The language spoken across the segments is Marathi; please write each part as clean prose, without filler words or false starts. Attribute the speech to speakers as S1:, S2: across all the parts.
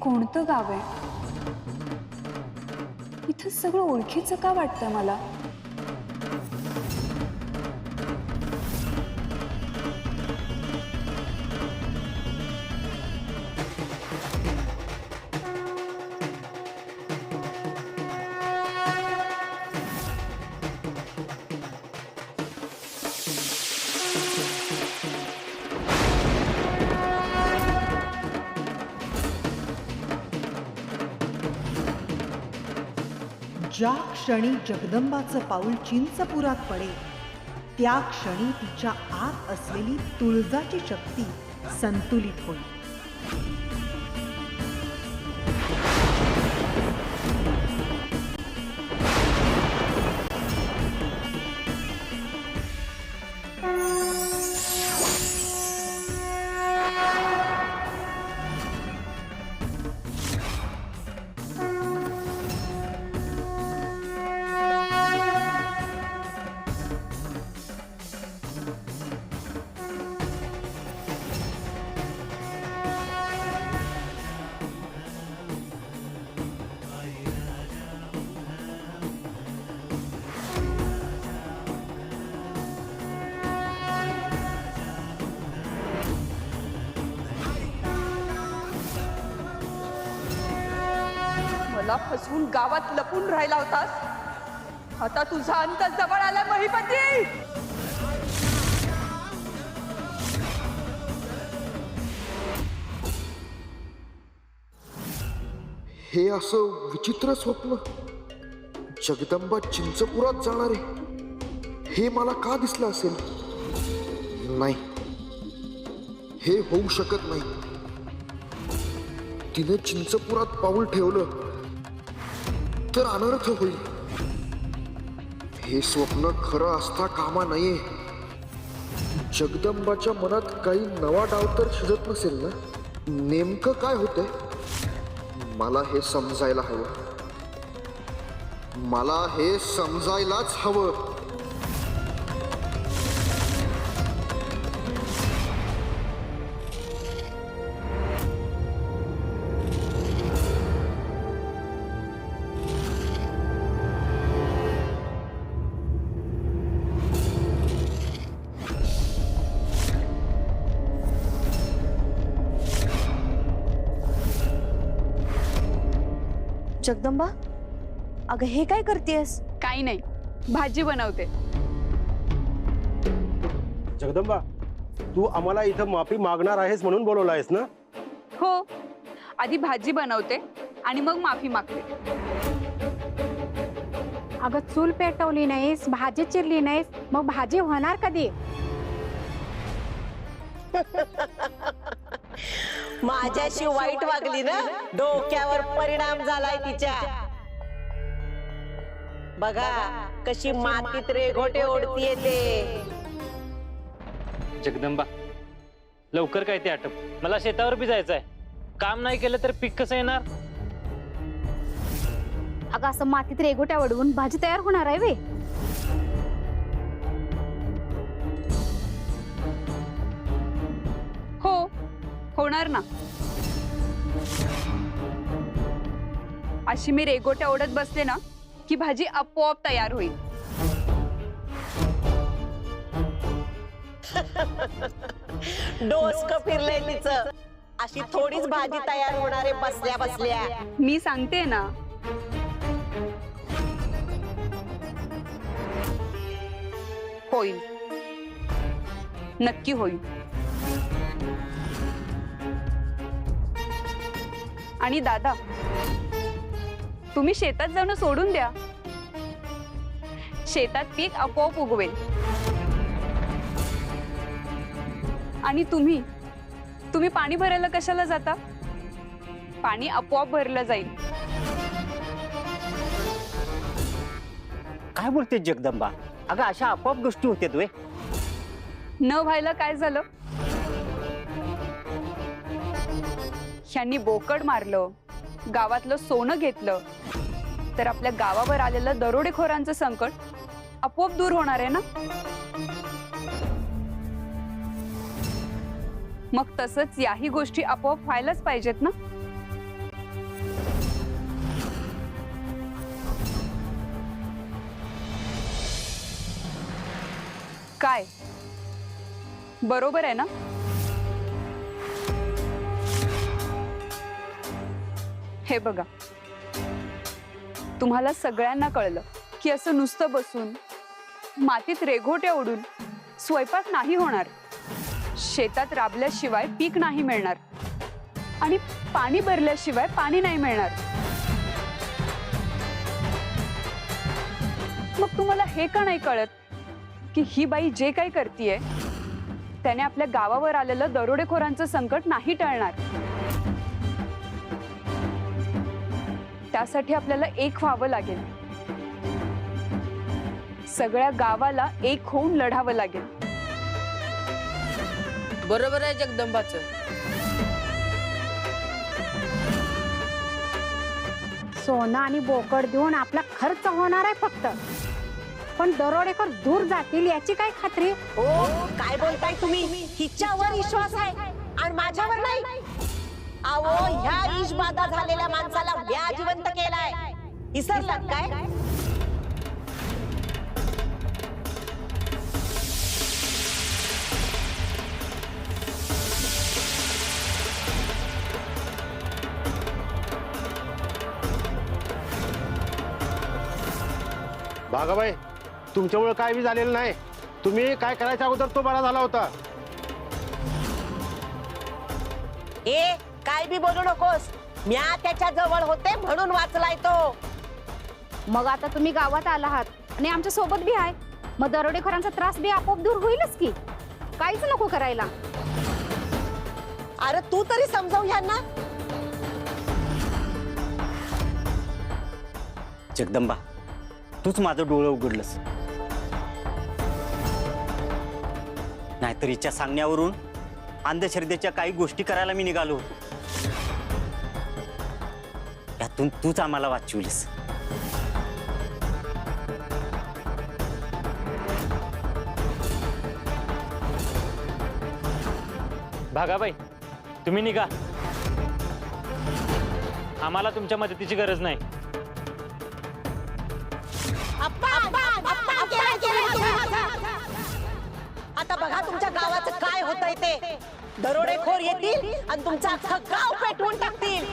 S1: कोणतं गाव आहे? इथं सगळं ओळखीचं का वाटतं मला?
S2: ज्या क्षणी जगदंबाचं पाऊल चिंचपुरात पडे त्या क्षणी तिच्या आत असलेली तुळजाची शक्ती संतुलित होईल.
S1: मला फसवून गावात लपून राहिला होतास, आता तुझा अंत जवळ आला महिपती.
S3: हे असं विचित्र स्वप्न, जगदंबा चिंचपुरात जाणार आहे हे मला का दिसलं असेल? नाही, हे होऊ शकत नाही. तिने चिंचपुरात पाऊल ठेवलं तर अनर्थ होईल. हे स्वप्न खरं असता कामा नये. जगदंबाच्या मनात काही नवा डाव तर शिजत नसेल ना? नेमकं काय होतंय? मला हे समजायला हवं. मला हे समजायलाच हवं.
S4: जगदंबा, अगं हे काय करतेस?
S1: काही नाही, भाजी बनवते.
S5: जगदंबा, तू आम्हाला इथं माफी मागणार आहेस म्हणून बोलवलं आहेस ना?
S1: हो, आधी भाजी बनवते आणि मग माफी मागते.
S6: अगं चूल पेटवली नाहीस, भाजी चिरली नाहीस, मग भाजी होणार कधी?
S4: माझ्याशी वाईट वागली ना, डोक्यावर परिणाम झालाय तिच्या. बघा कशी मातीत रेघोटे ओढतीये ते.
S7: जगदंबा, लवकर काय ते आटप. मला शेतावर बी जायचंय. काम नाही केलं तर पीक कसं येणार?
S6: अगं असं मातीत रेघोट्या वडवून भाजी तयार होणार आहे वे?
S1: हो, होणार ना. अशी मी रेघोट्या ओढत बसले ना की भाजी आपोआप तयार होईल.
S4: डोसकं फिरलंय तिचं. अशी थोडीच भाजी तयार होणार आहे बसल्या बसल्या.
S1: मी सांगते ना. होईल, नक्की होईल. आणि दादा, तुम्ही शेतात जाणं सोडून द्या. शेतात पीक आपोआप उगवेल. आणि तुम्ही पाणी भरायला कशाला जाता? पाणी आपोआप भरलं जाईल.
S8: काय बोलते जगदंबा? अगं अशा आपोआप गोष्टी होत्यात वे.
S1: न व्हायला काय झालं? ह्यांनी बोकड मारलं, गावातलं सोनं घेतलं तर आपल्या गावावर आलेलं दरोडेखोरांचं संकट आपोआप दूर होणार आहे ना? मग तसंच याही गोष्टी आपोआप व्हायलाच पाहिजेत ना? काय बरोबर आहे ना? हे बघा, तुम्हाला सगळ्यांना कळलं की असं नुसतं बसून मातीत रेघोट्या उडून स्वयंपाक नाही होणार, शेतात राबल्याशिवाय पीक नाही मिळणार आणि पाणी भरल्याशिवाय पाणी नाही मिळणार. मग तुम्हाला हे का नाही कळत की ही बाई जे काही करतीये त्याने आपल्या गावावर आलेलं दरोडेखोरांचं संकट नाही टळणार. त्यासाठी आपल्याला एक व्हावं लागेल, सगळ्या गावाला एक होऊन लढावं लागेल.
S9: बरोबर आहे जगदंबाचं.
S6: सोनं आणि बोकड देऊन आपला खर्च होणार आहे फक्त, पण दरोडेखोर दूर जातील याची काय खात्री?
S4: ओ काय बोलताय तुम्ही? हिच्यावर विश्वास आहे आणि माझ्यावर नाही. अहो ह्या विषबाधा झालेल्या माणसाला म्या जिवंत केलाय, विसरलात काय?
S5: भागाबाई, तुमच्यामुळे काय बी झालेलं नाही. तुम्ही काय करायच्या अगोदर तो बरा झाला होता.
S4: ए काय बी बोलू नकोस. म्या त्याच्या जवळ होते म्हणून वाचलाय तो.
S6: मग आता तुम्ही गावात आला आहात आणि आमच्या सोबत बी आहे, मग दरोडेखोरांचा त्रास बी आपोआप दूर होईलच की. काहीच नको करायला.
S4: अरे तू तरी समजावून ह्यांना.
S8: जगदंबा, तूच माझं डोळं उघडलंस. नाहीतर हिच्या सांगण्यावरून अंधश्रद्धेच्या काही गोष्टी करायला मी निघालो होतो. यातून तूच आम्हाला वाचवलीस.
S7: भागाबाई, तुम्ही निघा. आम्हाला तुमच्या मदतीची गरज नाही.
S4: आता बघा तुमच्या गावाचं काय होतंय ते. दरोडेखोर येतील आणि तुमचं अख्खं गाव पेटवून टाकतील.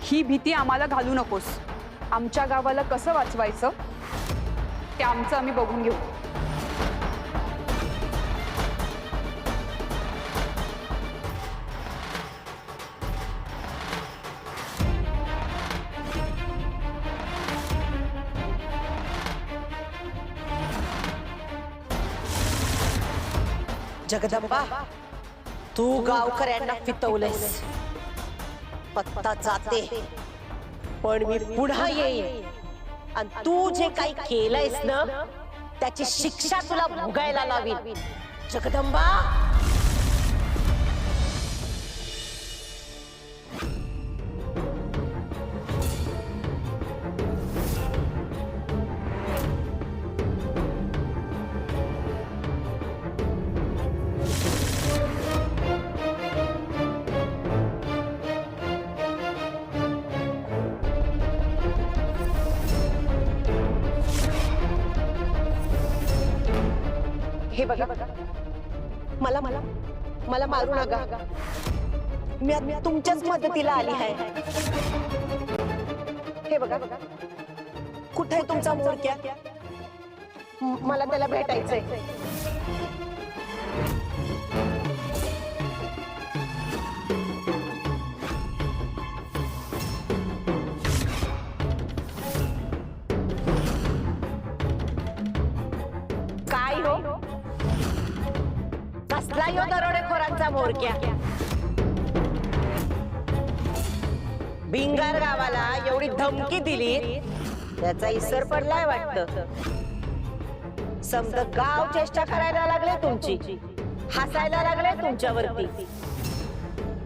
S1: ही भीती आम्हाला घालू नकोस. आमच्या गावाला कसं वाचवायचं ते आमचं आम्ही बघून घेऊ.
S4: जगदंबा, तू गावकऱ्यांना फितवलंयस. पत्ता जाते पण मी पुन्हा येईन आणि तू जे काही केलंयस ना त्याची शिक्षा तुला भोगायला लावीन. जगदंबा, हे बघा, मला मला मला मारू नका. मी तुमच्याच मदतीला आली आहे. हे बघा, कुठे आहे तुमचा मोरक्या? मला त्याला भेटायचंय. काय हो? कसला यो दरोडेखोरांचा मोरक्या? भिंगार गावाला एवढी धमकी दिली त्याचा इसर पडलाय वाटतं. समजा गाव चेष्टा करायला लागले तुमची, हसायला लागले तुमच्यावरती.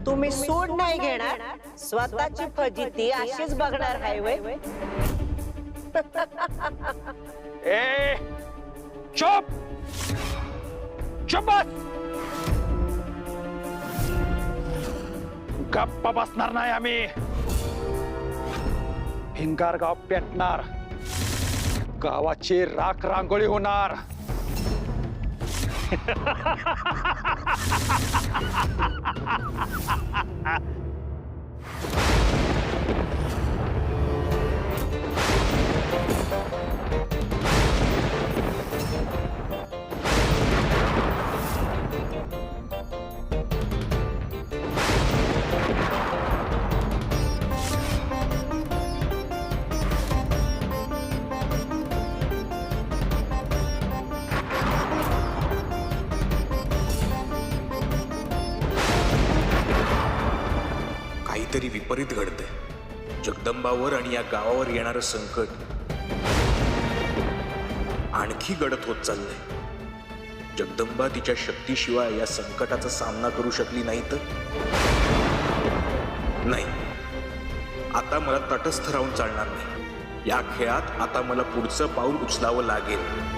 S4: तुम्ही सूड नाही घेणार, स्वतःची फजिती अशीच बघणार आहे वय.
S10: ए चुप चुप बस. गप्प बसणार नाही आम्ही. भिंगार गाव पेटणार, गावाची राख रांगोळी होणार.
S11: काहीतरी विपरीत घडतंय. जगदंबावर आणि या गावावर येणारं संकट आणखी गडद होत चाललंय. जगदंबा तिच्या शक्तीशिवाय या संकटाचा सामना करू शकली नाही तर नाही. आता मला तटस्थ राहून चालणार नाही. या खेळात आता मला पुढचं पाऊल उचलावं लागेल.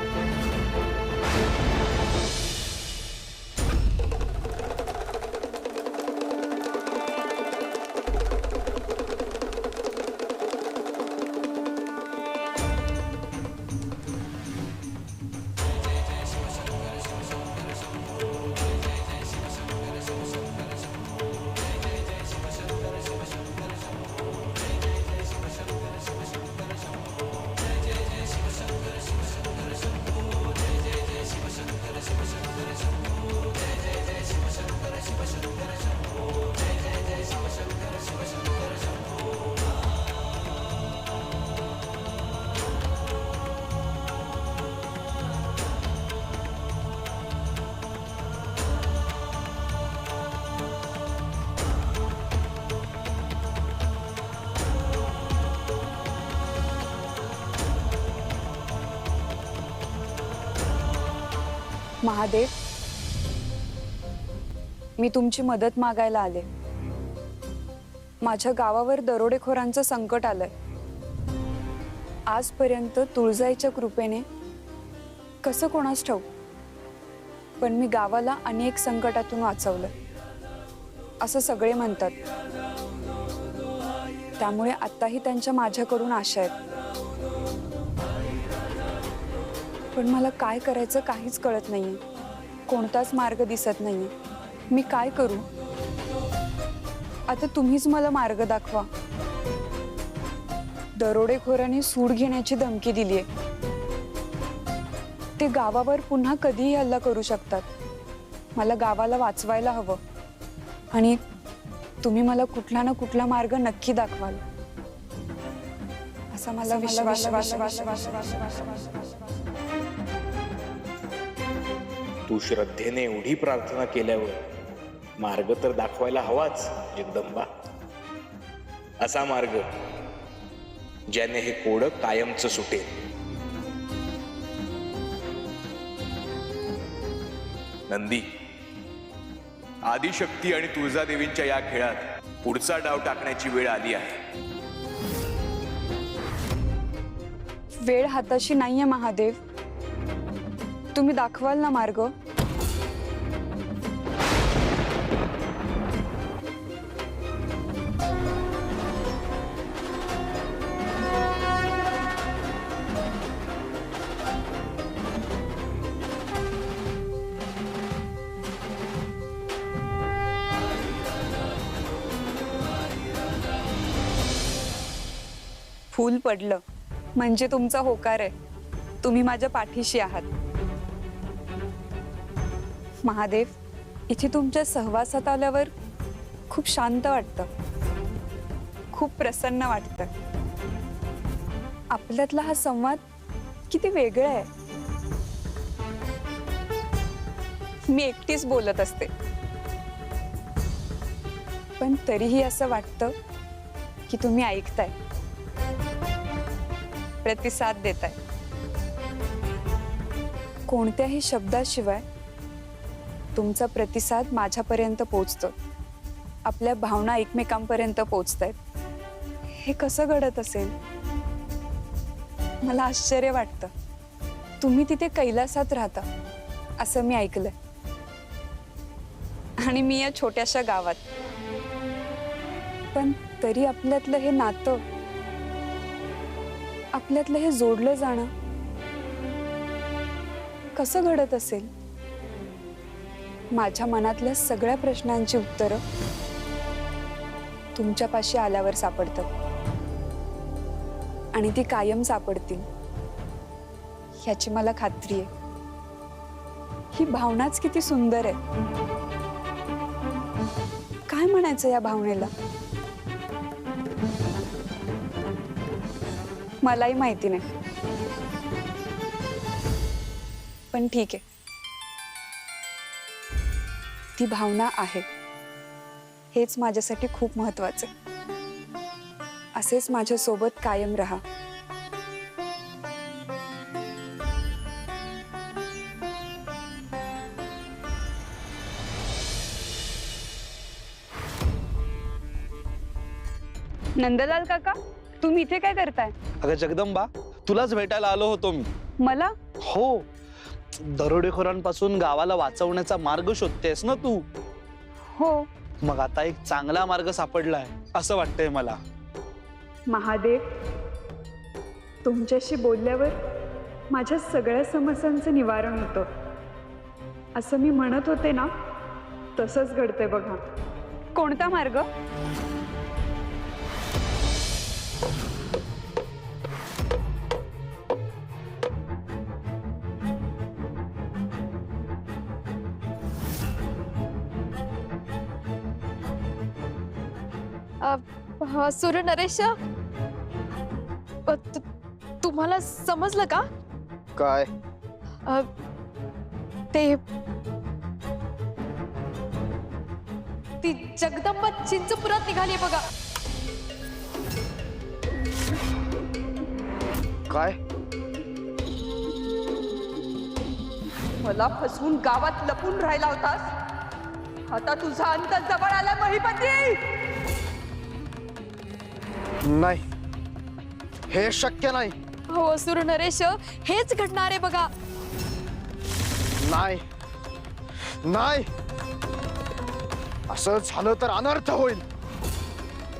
S1: महादेव, मी तुमची मदत मागायला आले. माझ्या गावावर दरोडेखोरांचं संकट आलंय. आजपर्यंत तुळजाईच्या कृपेने कसं कोणास ठाऊक, पण मी गावाला अनेक संकटातून वाचवलं असं सगळे म्हणतात. त्यामुळे आताही त्यांच्या माझ्याकडून आशा आहेत. पण मला काय करायचं काहीच कळत नाहीये. कोणताच मार्ग दिसत नाहीये. मी काय करू? आता तुम्हीच मला मार्ग दाखवा. दरोडेखोरांनी सूड घेण्याची धमकी दिलीये. ते गावावर पुन्हा कधीही हल्ला करू शकतात. मला गावाला वाचवायला हवं आणि तुम्ही मला कुठला ना कुठला मार्ग नक्की दाखवाल असा मला विश्वास.
S11: तू श्रद्धेने एवढी प्रार्थना केल्यावर मार्ग तर दाखवायला हवाच जगदंबा. असा मार्ग ज्याने हे कोडं कायमचं सुटेल. नंदी, आदिशक्ती आणि तुळजादेवींच्या या खेळात पुढचा डाव टाकण्याची वेळ आली आहे.
S1: वेळ हाताशी नाहीये महादेव. तुम्ही दाखवाल ना मार्ग? फूल पडलं म्हणजे तुमचा होकार आहे. तुम्ही माझ्या पाठीशी आहात. महादेव, इथे तुमच्या सहवासात आल्यावर खूप शांत वाटतं, खूप प्रसन्न वाटतं. आपल्यातला हा संवाद किती वेगळा आहे. मी एकटीच बोलत असते, पण तरीही असं वाटतं की तुम्ही ऐकताय, प्रतिसाद देताय. कोणत्याही शब्दाशिवाय तुमचा प्रतिसाद माझ्यापर्यंत पोहोचतो. आपल्या भावना एकमेकांपर्यंत पोहोचतायत. हे कसं घडत असेल? मला आश्चर्य वाटतं. तुम्ही तिथे कैलासात राहता असं मी ऐकलंय, आणि मी या छोट्याशा गावात. पण तरी आपल्यातलं हे नातं आपल्यातलं हे जोडलं जाणं कसं घडत असेल? माझ्या मनातल्या सगळ्या प्रश्नांची उत्तरं तुमच्यापाशी आल्यावर सापडतात आणि ती कायम सापडतील ह्याची मला खात्री आहे. ही भावनाच किती सुंदर आहे. काय म्हणायचं या भावनेला? मलाही माहिती नाही, पण ठीक आहे. ती भावना आहे हेच माझ्यासाठी खूप महत्वाचं आहे. असेच माझ्या सोबत कायम राहा. नंदलाल काका, तुम्ही इथे काय करताय?
S10: अगं जगदंबा, तुलाच भेटायला आलो होतो मी.
S1: मला?
S10: हो, दरोडेखोरांपासून गावाला वाचवण्याचा मार्ग शोधतेस ना तू?
S1: हो.
S10: मग आता एक चांगला मार्ग सापडलाय असं वाटतंय मला.
S1: महादेव, तुमच्याशी बोलल्यावर माझ्या सगळ्या समस्यांचं निवारण होतं. असं मी म्हणत होते ना, तसंच घडतंय बघा. कोणता मार्ग?
S9: सूर्य नरेश, तुम्हाला समजलं का?
S3: काय?
S9: ती जगदंबा चिंचपुरात निघाली बघा.
S3: काय?
S1: मला फसवून गावात लपून राहिला होतास, आता तुझा अंत जवळ आला महिपती.
S3: नाही, हे शक्य नाही.
S9: हो सूर्य नरेश, हेच घडणार आहे बघा.
S3: नाही नाही, असं झालं तर अनर्थ होईल.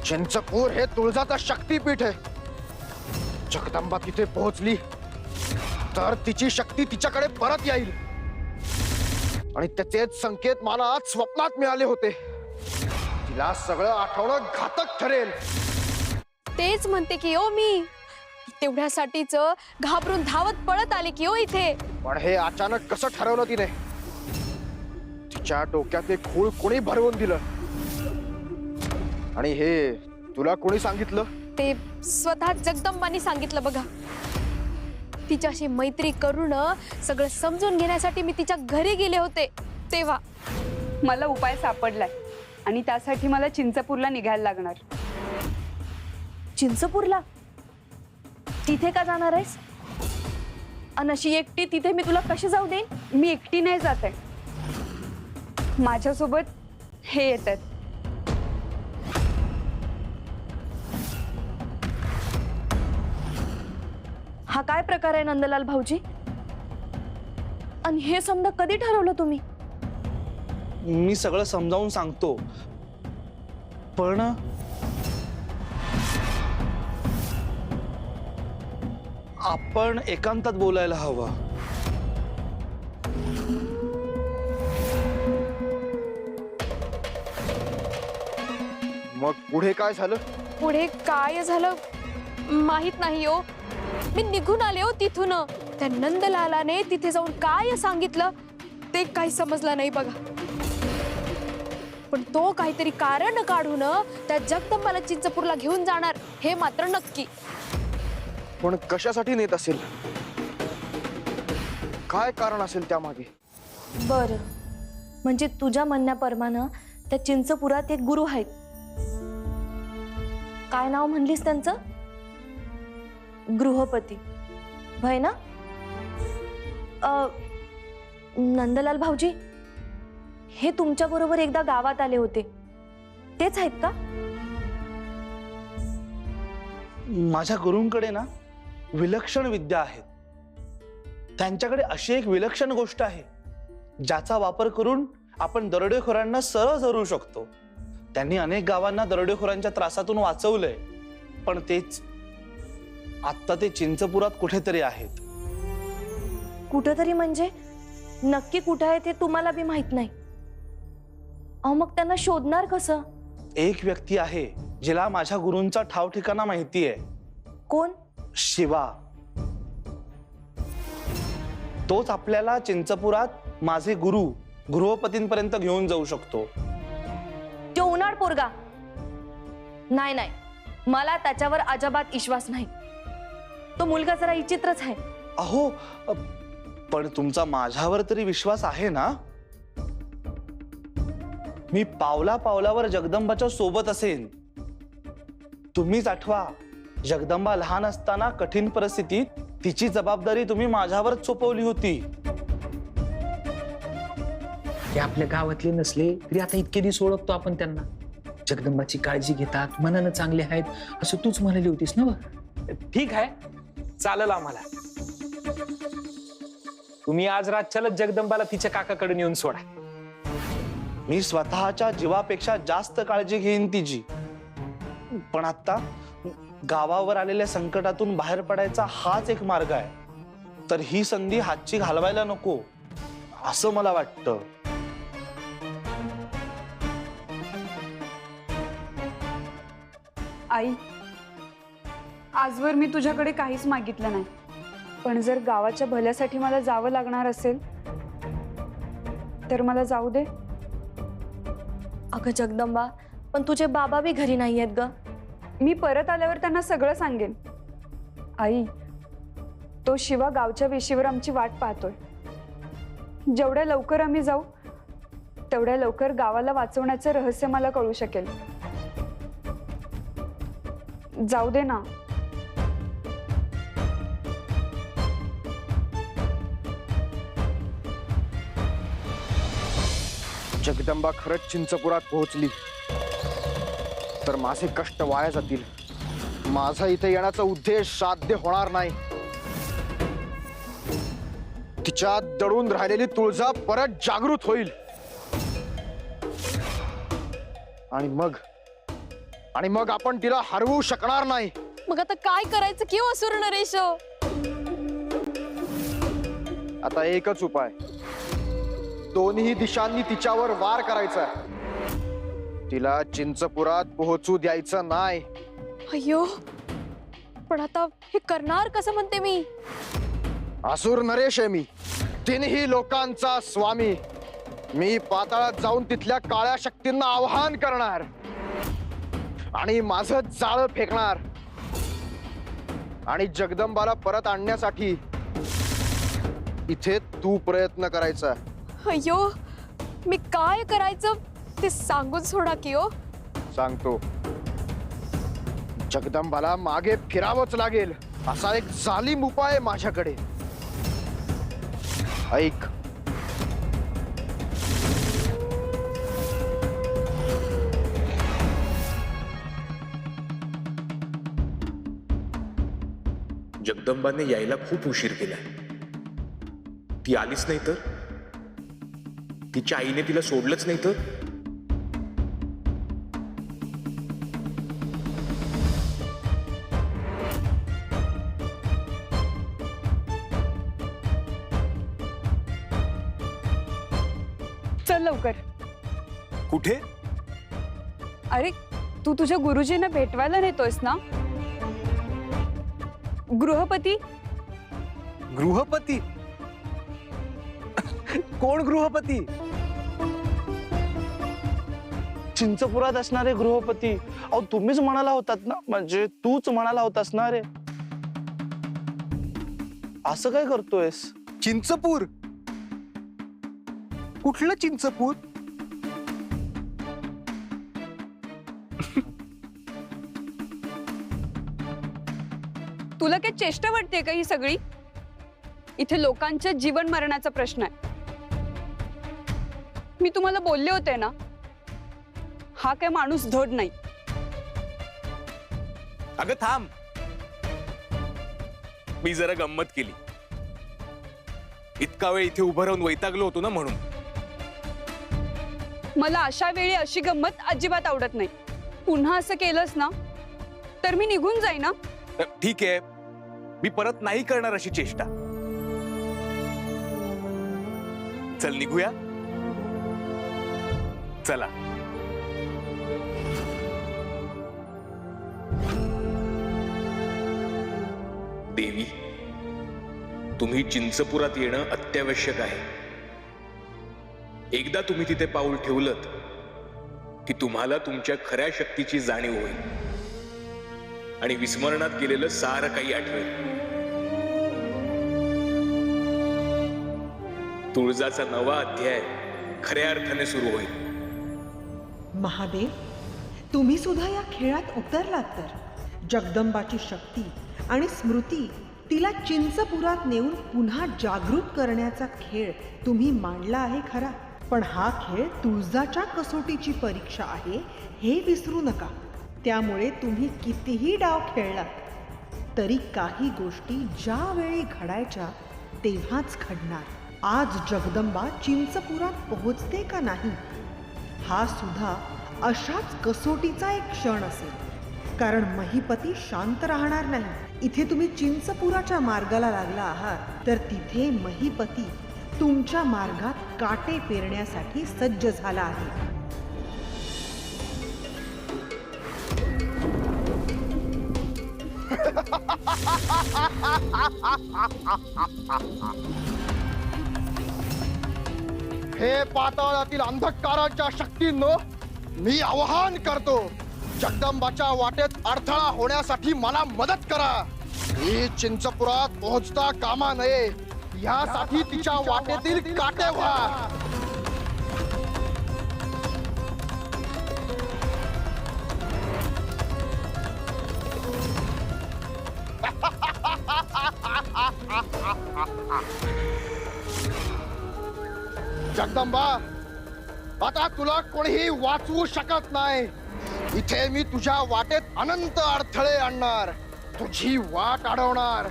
S3: चिंचपूर हे तुळजाचं शक्तीपीठ आहे. जगदंबा तिथे पोहोचली तर तिची शक्ती तिच्याकडे परत येईल आणि त्याचेच संकेत मला आज स्वप्नात मिळाले होते. तिला सगळं आठवणं घातक ठरेल.
S9: तेच म्हणते की ओ मी तेवढ्यासाठीच घाबरून धावत पळत आले की ओ इथे.
S3: पण हे अचानक कसं ठरवलं तिने? तिच्या डोक्यातले खूळ कोणी भरवून दिलं? आणि हे तुला कोणी सांगितलं?
S9: ते स्वतः जगदंबानी सांगितलं बघा. तिच्याशी मैत्री करून सगळं समजून घेण्यासाठी मी तिच्या घरी गेले होते तेव्हा.
S1: मला उपाय सापडलाय आणि त्यासाठी मला चिंचपूरला निघायला लागणार.
S9: चिंचपूरला? तिथे का जाणार आहेस? अनशी एकटी तिथे मी तुला कशी जाऊ देईन?
S1: मी एकटी नाही जात आहे, माझ्यासोबत हे येत आहेत.
S9: हा काय प्रकार आहे नंदलाल भाऊजी? आणि हे समजा कधी ठरवलं तुम्ही?
S10: मी सगळं समजावून सांगतो, पण आपण एकांतात बोलायला हवं.
S3: मग पुढे काय झालं?
S9: पुढे काय झालं माहित नाही हो. मी निघून आले हो तिथून. त्या नंदलालाने तिथे जाऊन काय सांगितलं ते काही समजलं नाही बघा. पण तो काहीतरी कारण काढून त्या जगदंबाला चिंचपूरला घेऊन जाणार हे मात्र नक्की.
S3: पण कशासाठी नेत असेल? काय कारण असेल त्यामागे?
S12: बर, म्हणजे तुझ्या म्हणण्याप्रमाणे त्या चिंचपुरात एक गुरु आहेत. काय नाव म्हणलीस त्यांचं? गृहपती भय ना? नंदलाल भाऊजी, हे तुमच्या बरोबर एकदा गावात आले होते, तेच आहेत का?
S10: माझ्या गुरूंकडे ना विलक्षण विद्या आहेत. त्यांच्याकडे अशी एक विलक्षण गोष्ट आहे ज्याचा वापर करून आपण दरोडेखोरांना सरळ धरू शकतो. त्यांनी अनेक गावांना दरोडेखोरांच्या त्रासातून वाचवलंय, पण तेच आत्ता ते चिंचपुरात कुठेतरी आहेत.
S12: कुठंतरी म्हणजे नक्की कुठं आहे ते तुम्हाला बी माहित नाही. अहो मग त्यांना शोधणार कसं?
S10: एक व्यक्ती आहे जिला माझ्या गुरूंचा ठाव ठिकाणा माहिती आहे.
S12: कोण?
S10: शिवा. तोच आपल्याला चिंचपुरात माझे गुरु गृहपतींपर्यंत घेऊन जाऊ शकतो.
S12: तो उन्हाळ पोरगा? नाही नाही, मला त्याच्यावर अजिबात विश्वास नाही. तो मुलगा जरा विचित्रच आहे.
S10: अहो पण तुमचा माझ्यावर तरी विश्वास आहे ना? मी पावला पावलावर जगदंबाच्या सोबत असेन. तुम्हीच आठवा, जगदंबा लहान असताना कठीण परिस्थितीत तिची जबाबदारी तुम्ही माझ्यावरच सोपवली होती.
S13: ते आपल्या गावातले नसले तरी आता इतके दिवस ओळखतो आपण त्यांना. जगदंबाची काळजी घेतात, मनानं चांगले आहेत असं तूच म्हणाली होतीस ना. ठीक आहे, चालेल आम्हाला. तुम्ही आज रातच्याला जगदंबाला तिच्या काकाकडे नेऊन सोडा.
S10: मी स्वतःच्या जीवापेक्षा जास्त काळजी घेईन तिची. पण आता गावावर आलेल्या संकटातून बाहेर पडायचा हाच एक मार्ग आहे. तर ही संधी हातची घालवायला नको असं मला वाटतं.
S1: आई, आजवर मी तुझ्याकडे काहीच मागितलं नाही, पण जर गावाच्या भल्यासाठी मला जावं लागणार असेल तर मला जाऊ दे.
S12: अगं जगदंबा, पण तुझे बाबा बी घरी नाही आहेत ग.
S1: मी परत आल्यावर त्यांना सगळं सांगेन. आई, तो शिवा गावच्या वेशीवर आमची वाट पाहतोय. जेवढ्या लवकर आम्ही जाऊ तेवढ्या लवकर गावाला वाचवण्याचं रहस्य मला कळू शकेल. जाऊ दे ना.
S3: जगदंबा खरंच चिंचपुरात पोहोचली तर माझे कष्ट वाया जातील. माझा इथे येण्याचा उद्देश साध्य होणार नाही. तिच्या दडून राहिलेली तुळजा परत जागृत होईल आणि मग आपण तिला हरवू शकणार नाही.
S9: मग आता काय करायचं की असुर नरेश?
S3: आता एकच उपाय, दोन्ही दिशांनी तिच्यावर वार करायचा. तिला चिंचपुरात पोहोचू द्यायचं नाही.
S9: अय्यो, पण आता हे करणार कसं म्हणते मी?
S3: असुर नरेश आहे मी, तिन्ही लोकांचा स्वामी. मी पाताळात जाऊन तिथल्या काळ्या शक्तींना आवाहन करणार आणि माझं जाळं फेकणार आणि जगदंबाला परत आणण्यासाठी इथे तू प्रयत्न करायचा.
S9: अय्यो, मी काय करायचं ते सांगून सोडा की हो.
S3: सांगतो, जगदंबाला मागे फिरावंच लागेल असा एक जालिम उपाय आहे माझ्याकडे. ऐक.
S11: जगदंबाने यायला खूप उशीर केलाय. ती आलीच नाही तर, तिच्या आईने तिला सोडलंच नाही तर.
S1: चल लवकर.
S11: कुठे?
S1: अरे, तू तुझ्या गुरुजींना भेटवायला नेतोयस ना? गृहपती.
S10: गृहपती? कोण गृहपती? चिंचपुरात असणारे गृहपती. अहो तुम्हीच म्हणाला होतात ना, म्हणजे तूच म्हणाला होतास ना रे. असं काय करतोयस?
S3: चिंचपूर? कुठलं चिंचपूर?
S1: तुला काय चेष्टा वाटते का ही सगळी? इथे लोकांच्या जीवन मरणाचा प्रश्न आहे. मी तुम्हाला बोलले होते ना, हा काय माणूस धड नाही.
S11: अगं थांब, मी जरा गंमत केली. इतका वेळ इथे उभं राहून वैतागलो होतो ना म्हणून.
S1: मला अशा वेळी अशी गंमत अजिबात आवडत नाही. पुन्हा असं केलंस ना तर मी निघून जाईन ना.
S11: ठीक आहे, मी परत नाही करणार अशी चेष्टा. चल निघूया. चला. देवी, तुम्ही चिंचपुरात येणं अत्यावश्यक आहे. एकदा तुम्ही tiथे पाऊल ठेवलत की तुम्हाला तुमच्या खऱ्या शक्तीची जाणीव होईल आणि विस्मरणात गेलेलं सारं काही आठवेल. तुळजाचा नवा अध्याय खऱ्या अर्थाने सुरू होईल.
S2: महादेव, तुम्ही सुद्धा या खेळात उतरलात तर जगदंबाची शक्ती आणि स्मृती तिला चिंचपुरात नेऊन पुन्हा जागृत करण्याचा खेळ तुम्ही मांडला आहे खरा, पण हा खेळ तुळजाच्या कसोटीची परीक्षा आहे हे विसरू नका. त्यामुळे तुम्ही कितीही डाव खेळलात तरी काही गोष्टी ज्या वेळी घडायच्या तेव्हाच घडणार. आज जगदंबा चिंचपुरात पोहोचते का नाही हा सुद्धा अशाच कसोटीचा एक क्षण असेल. कारण महिपती शांत राहणार नाही. इथे तुम्ही चिंचपुराच्या मार्गाला लागला आहात तर तिथे महिपती तुमच्या मार्गात काटे पेरण्यासाठी सज्ज झाला आहे.
S3: हे पाताळातील अंधकाराच्या शक्तींनो, मी आवाहन करतो, जगदंबाच्या वाटेत अडथळा होण्यासाठी मला मदत करा. ही चिंचपुरात पोहोचता कामा नये यासाठी तिच्या वाटेतील काटे व्हा. जगदंबा, आता तुला कोणीही वाचवू शकत नाही. इथे मी तुझ्या वाटेत अनंत अडथळे आणणार, तुझी वाट अडवणार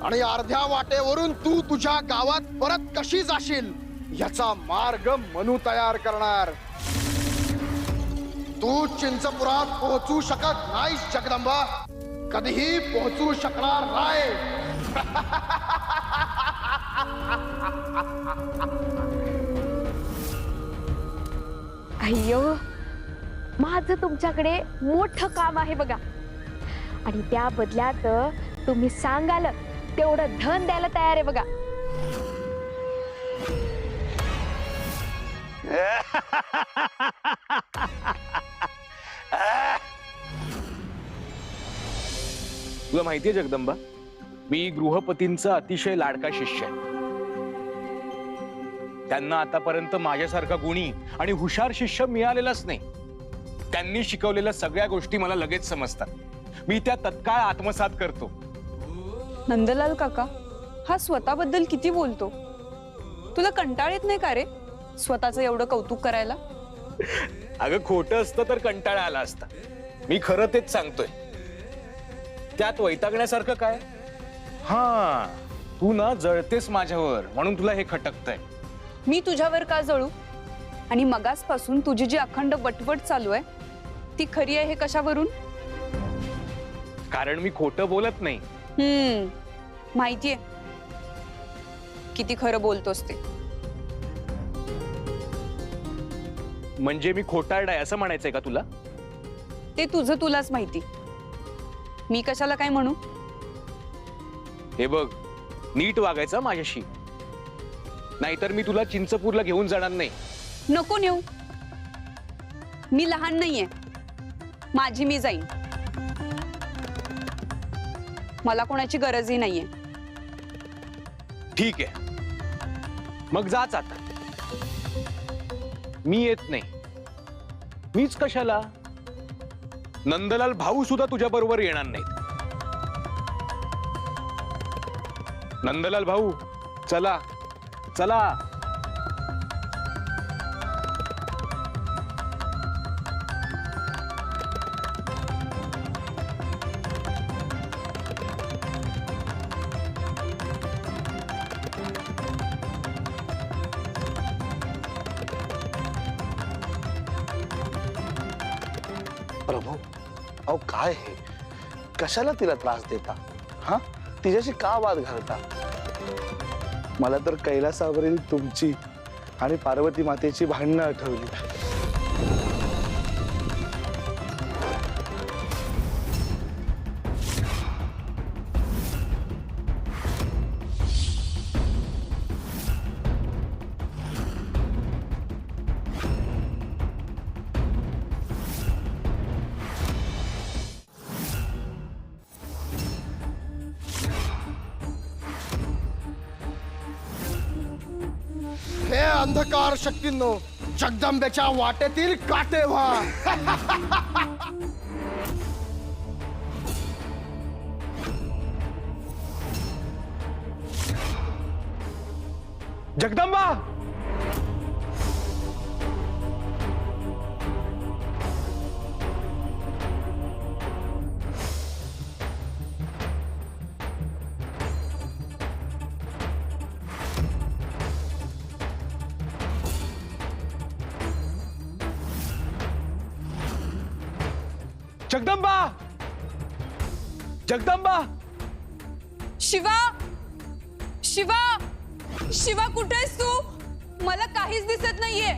S3: आणि अर्ध्या वाटेवरून तू तुझ्या गावात परत कशी जाशील याचा मार्ग मनू तयार करणार. तू चिंचपुरात पोहोचू शकत नाहीस जगदंबा, कधीही पोहोचू शकणार नाही.
S9: अय्यो, माझं तुमच्याकडे मोठं काम आहे बघा, आणि त्या बदल्यात तुम्ही सांगाल तेवढं धन द्यायला तयार आहे बघा.
S11: तुला माहितीये जगदंबा, मी गृहपतींचा अतिशय लाडका शिष्य आहे. त्यांना आतापर्यंत माझ्यासारखा गुणी आणि हुशार शिष्य मिळालेलाच नाही. त्यांनी शिकवलेल्या सगळ्या गोष्टी मला लगेच समजतात. मी त्या तत्काळ आत्मसात करतो.
S1: नंदलाल काका हा स्वतःबद्दल किती बोलतो. तुला कंटाळ येत नाही का रे स्वतःचं एवढं कौतुक करायला?
S11: अगं, खोटं असतं तर कंटाळा आला असता. मी खरं तेच सांगतोय. त्यात वैतागण्यासारखं काय? हा, तू ना जळतेस माझ्यावर म्हणून तुला हे खटकतंय.
S1: मी तुझ्यावर का जळू? आणि मगासपासून तुझी जी अखंड वटवट चालू आहे ती खरी आहे हे कशावरून?
S11: कारण मी खोटं बोलत नाही.
S1: माहितीये किती खरं बोलतोस ते.
S11: म्हणजे मी खोटारडा आहे असं म्हणायचंय का तुला?
S1: ते तुझं तुलाच माहिती, मी कशाला काय म्हणू?
S11: हे बघ, नीट वागायचं माझ्याशी, नाहीतर मी तुला चिंचपूरला घेऊन जाणार नाही.
S1: नको नेऊ, मी लहान नाहीये, माझी मी जाईन. मला कोणाची गरजही नाहीये.
S11: ठीक आहे, मग जाच आता. मी येत नाही. मीच कशाला? नंदलाल भाऊ सुद्धा तुझ्या बरोबर येणार नाहीत. नंदलाल भाऊ, चला चला.
S10: प्रभू, अहो काय हे? कशाला तिला त्रास देता? हा, तिच्याशी का वाद घालता? मला तर कैलासावरील तुमची आणि पार्वती मातेची भांडणं आठवली.
S3: हे अंधकार शक्तींनो, जगदंबेच्या वाटेतील काटे व्हा.
S10: जगदंबा, जगदंबा, जगदंबा,
S1: शिवा, शिवा, शिवा कुठे आहेस तू? मला काहीच दिसत नाहीये.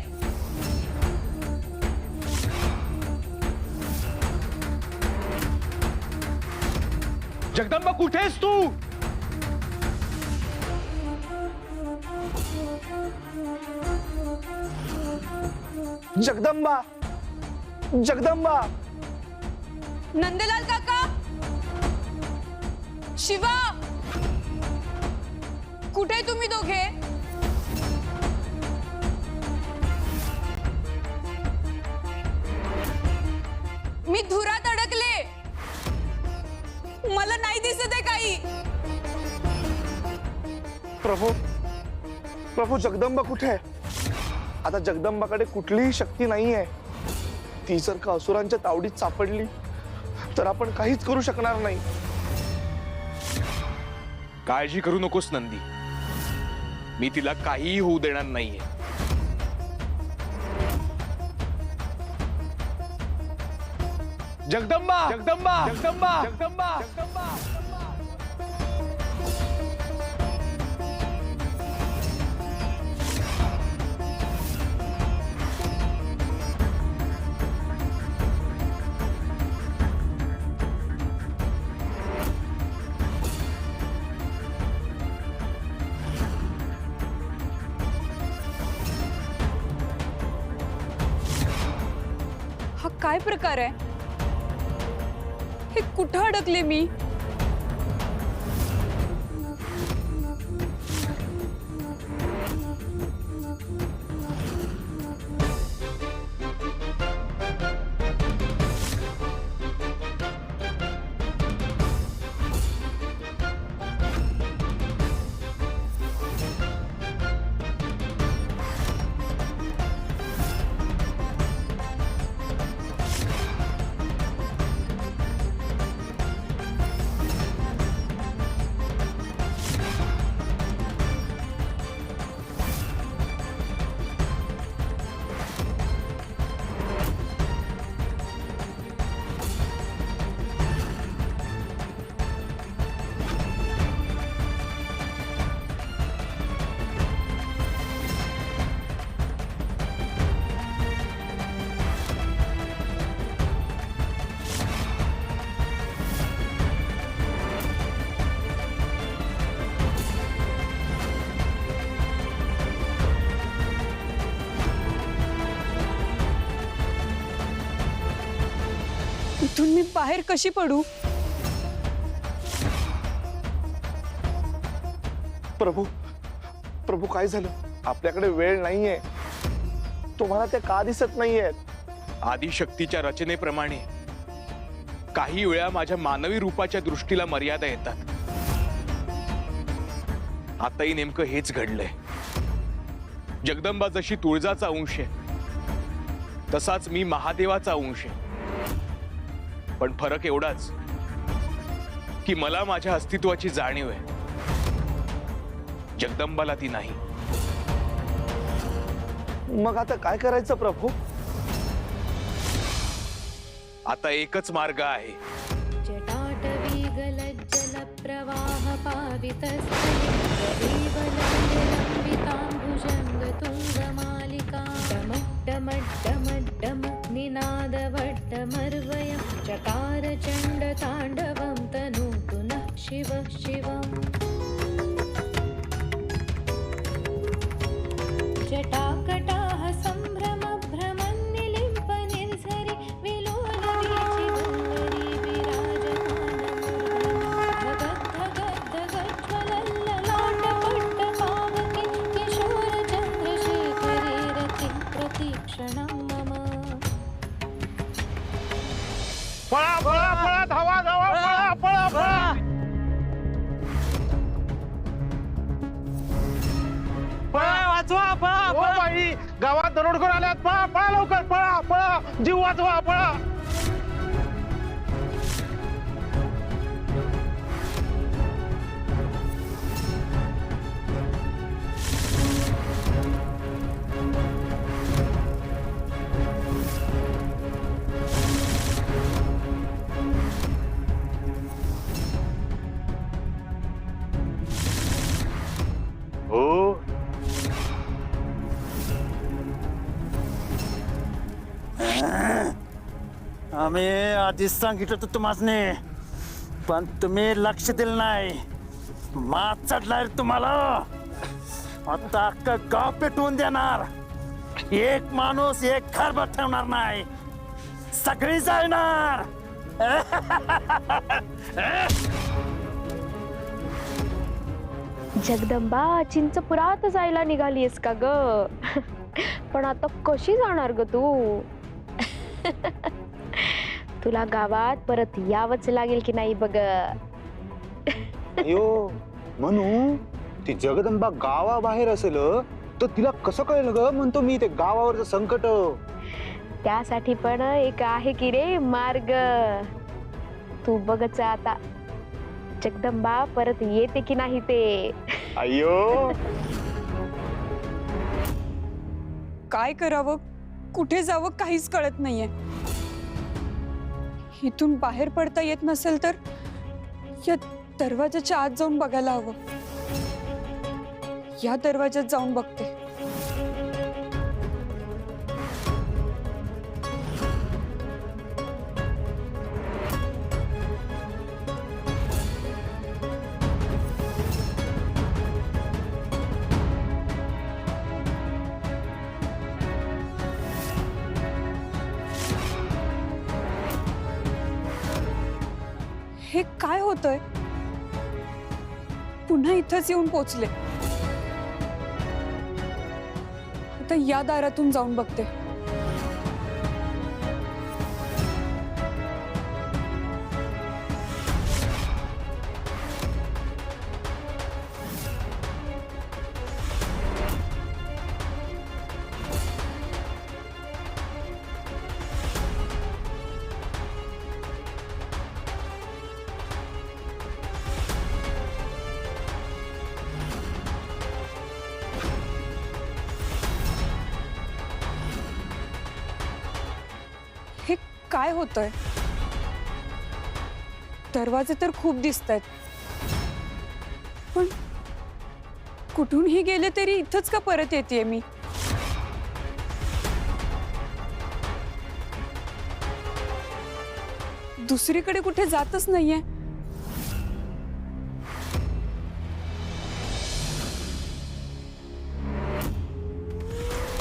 S10: जगदंबा कुठे आहेस तू? जगदंबा, जगदंबा,
S1: नंदलाल काका, शिवा, कुठे तुम्ही दोघे? मी धुरात अडकले, मला नाही दिसत आहे काही.
S10: प्रभू, प्रभू, जगदंबा कुठे आहे? आता जगदंबाकडे कुठलीही शक्ती नाहीये. ती जर का असुरांच्या तावडीत सापडली तर आपण काहीच करू शकणार नाही.
S11: काळजी करू नकोस नंदी, मी तिला काहीही होऊ देणार नाहीये.
S10: जगदंबा, जगदंबा, जगदंबा, जगदंबा, जगदंबा.
S1: हा काय प्रकार आहे? हे कुठं अडकले मी? इथून मी बाहेर कशी पडू?
S10: प्रभू, प्रभू, काय झालं? आपल्याकडे वेळ नाहीये. तुम्हाला ते का दिसत नाहीये?
S11: आदिशक्तीच्या रचनेप्रमाणे काही वेळा माझ्या मानवी रूपाच्या दृष्टीला मर्यादा येतात. आताही नेमकं हेच घडलंय. जगदंबा जशी तुळजाचा अंश आहे तसाच मी महादेवाचा अंश आहे. पण फरक एवढाच की मला माझ्या अस्तित्वाची जाणीव आहे, जगदंबाला ती नाही.
S10: मग आता काय करायचं प्रभू?
S11: आता एकच मार्ग आहे.
S9: जटाटवी विगलज्जलप्रवाह पावितस्तम्बिताम्बुजङ्गतुङ्गमालिका डमड्डमड्डमड्डम निनादवड्डमर्वयं चकार चण्डताण्डवं तनोतु नः शिव शिवम् जटाकटाः सम्भ्रम भ्रमन्निलिम्प निर्झरि विलोलवीचि वल्लरी विराजमानमुर्वन् धगद्धगद्धगज्ज्वलल्ललाटपट्टपावके किशोरचन्द्रशेखरे रतिं प्रतीक्षणं मम
S5: पळा पळा पळा धावा धावा पळा पळा पळा पळा वाचवा पळा पळा बाई गावात दरोडखोर आल्यात पळा पळा लवकर पळा पळा जीव वाचवा पळा हो
S8: आम्ही आधीच सांगितलं होतं तुम्हाला पण तुम्ही लक्ष दिलं नाही मात चढलाय तुम्हाला आता अख्खं गाव पेटवून देणार एक माणूस एक घर ठेवणार नाही सगळी जाणार
S9: जगदंबा चिंचपुरात जायला निघालीस का ग पण आता कशी जाणार ग तू तुला गावात परत यावंच लागेल की नाही बघ
S10: अयो म्हणू ती जगदंबा गावाबाहेर असेल तर तिला कसं कळलं ग म्हणतो मी ते गावावरचं संकट
S9: त्यासाठी पण एक आहे की रे मार्ग तू बघच आता जगदंबा परत येते की नाही ते
S10: अयो
S1: काय करावं कुठे जावं काहीच कळत नाहीये इथून बाहेर पडता येत नसेल तर या दरवाजाच्या आत जाऊन बघायला हवं या दरवाजात जाऊन बघते हे काय होतंय पुन्हा इथंच येऊन पोचले आता या दारातून जाऊन बघते हे काय होतंय दरवाजे तर खूप दिसतायत पण कुठूनही गेले तरी इथंच का परत येतेय मी दुसरीकडे कुठे जातच नाहीये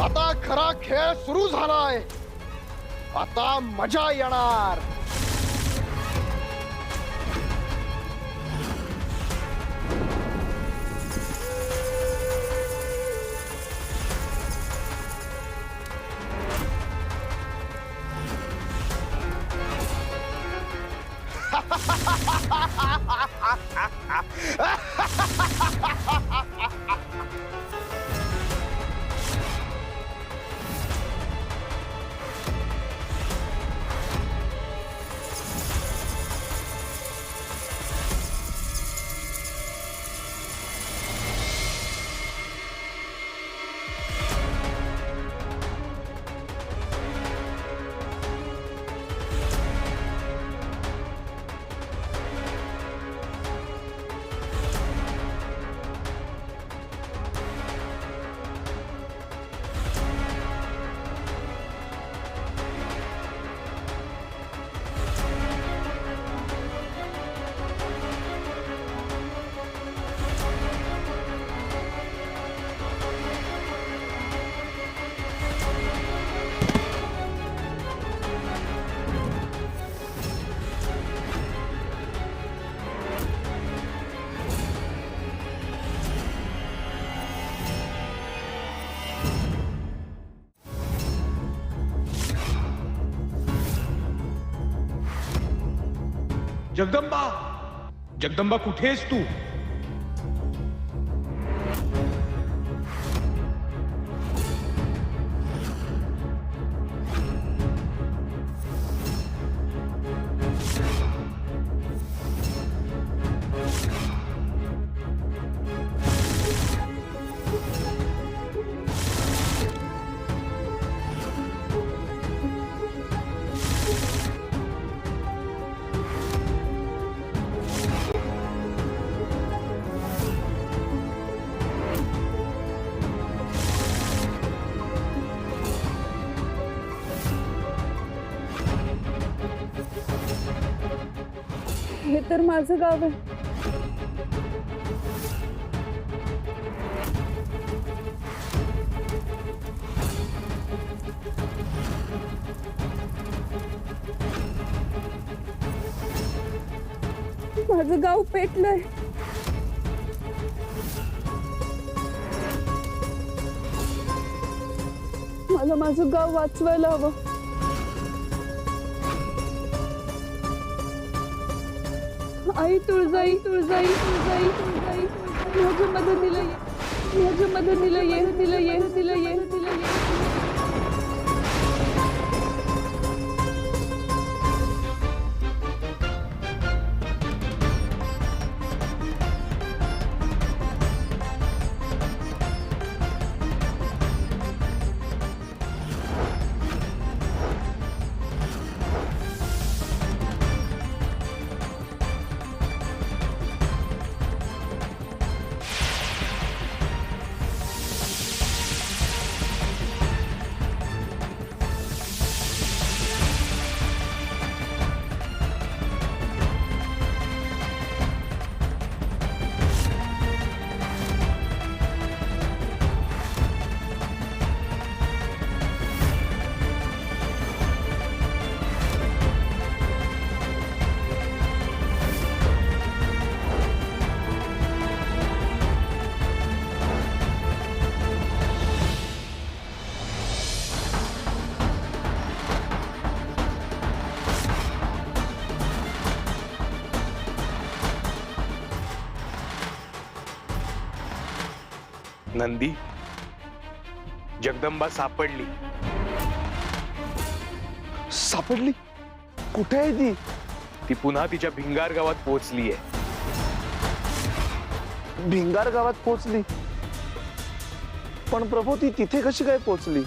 S3: आता खरा खेळ सुरू झालाय आता मजा येणार
S11: जगदंबा, जगदंबा कुठे आहेस तू?
S1: हे तर माझं गाव आहे. माझं गाव पेटलंय. मला माझं गाव वाचवायला हवं. आई तुळजाई, तुळजाई, तुळजाई, तुळजाई, माझ्या मदतीला ये, माझ्या मदतीला ये, तिला ये, तिला ये, तिला ये.
S11: नंदी, जगदंबा सापडली.
S10: सापडली? कुठे आहे ती?
S11: ती पुन्हा तिच्या भिंगार गावात पोहोचलीये.
S10: भिंगार गावात पोहोचली? पण प्रभू ती तिथे कशी काय पोहोचली?